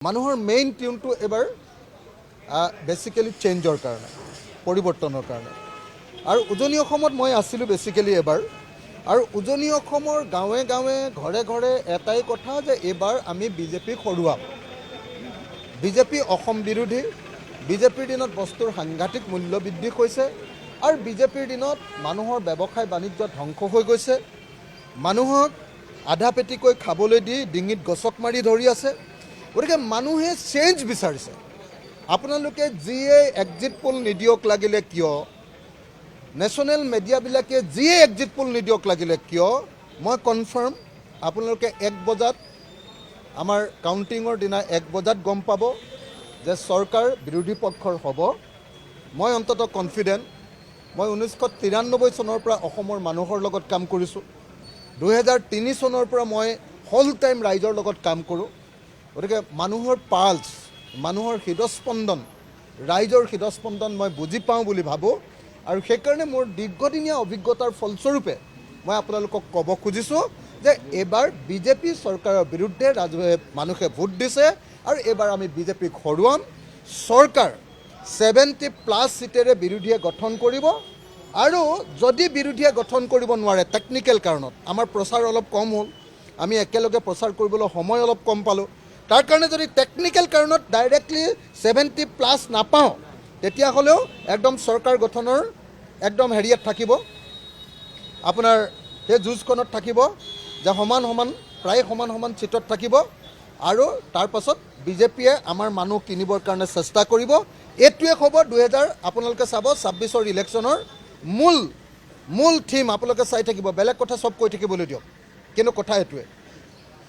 মানুহৰ মেইন টিউনটো এবাৰ বেসিক্যালি চেঞ্জৰ কাৰণে পৰিৱৰ্তনৰ কাৰণে আৰু উজনি অসমত মই আছিলোঁ বেসিক্যালি এবাৰ আৰু উজনি অসমৰ গাঁৱে গাঁৱে ঘৰে ঘৰে এটাই কথা যে এবাৰ আমি বিজেপিক হৰুৱাম। বিজেপি অসম বিৰোধী, বিজেপিৰ দিনত বস্তুৰ সাংঘাতিক মূল্য বৃদ্ধি হৈছে আৰু বিজেপিৰ দিনত মানুহৰ ব্যৱসায় বাণিজ্য ধ্বংস হৈ গৈছে। মানুহক আধা পেটিকৈ খাবলৈ দি ডিঙিত গছক মাৰি ধৰি আছে। গতিকে মানুহে চেঞ্জ বিচাৰিছে। আপোনালোকে যিয়ে এক্সিট পোল নিদিয়ক লাগিলে কিয়, নেশ্যনেল মিডিয়াবিলাকে যিয়ে এক্সিট পোল নিদিয়ক লাগিলে কিয়, মই কনফাৰ্ম আপোনালোকে 1 বজাত আমাৰ কাউণ্টিঙৰ দিনা 1 বজাত গম পাব যে চৰকাৰ বিৰোধী পক্ষৰ হ'ব। মই অন্ততঃ কনফিডেণ্ট। মই 1993 চনৰ পৰা অসমৰ মানুহৰ লগত কাম কৰিছোঁ। 2003 চনৰ পৰা মই হোল টাইম ৰাইজৰ লগত কাম কৰোঁ। গতিকে মানুহৰ পালছ, মানুহৰ হৃদস্পন্দন, ৰাইজৰ হৃদস্পন্দন মই বুজি পাওঁ বুলি ভাবোঁ আৰু সেইকাৰণে মোৰ দীৰ্ঘদিনীয়া অভিজ্ঞতাৰ ফলস্বৰূপে মই আপোনালোকক ক'ব খুজিছোঁ যে এইবাৰ বিজেপি চৰকাৰৰ বিৰুদ্ধে মানুহে ভোট দিছে আৰু এইবাৰ আমি বিজেপিক হৰুৱাম। চৰকাৰ 70+ চিটেৰে বিৰোধীয়ে গঠন কৰিব আৰু যদি বিৰোধীয়ে গঠন কৰিব নোৱাৰে টেকনিকেল কাৰণত, আমাৰ প্ৰচাৰ অলপ কম হ'ল, আমি একেলগে প্ৰচাৰ কৰিবলৈ সময় অলপ কম পালোঁ, তাৰ কাৰণে যদি টেকনিকেল কাৰণত ডাইৰেক্টলি 70+ নাপাওঁ, তেতিয়াহ'লেও একদম চৰকাৰ গঠনৰ একদম হেৰিয়াত থাকিব, আপোনাৰ সেই যুঁজখনত থাকিব যে সমান সমান প্ৰায় সমান সমান চিটত থাকিব আৰু তাৰ পাছত বিজেপিয়ে আমাৰ মানুহ কিনিবৰ কাৰণে চেষ্টা কৰিব। এইটোৱে হ'ব আপোনালোকে চাব 26ৰ ইলেকশ্যনৰ মূল থিম। আপোনালোকে চাই থাকিব, বেলেগ কথা চব কৈ থাকিবলৈ দিয়ক, কিন্তু কথা এইটোৱে।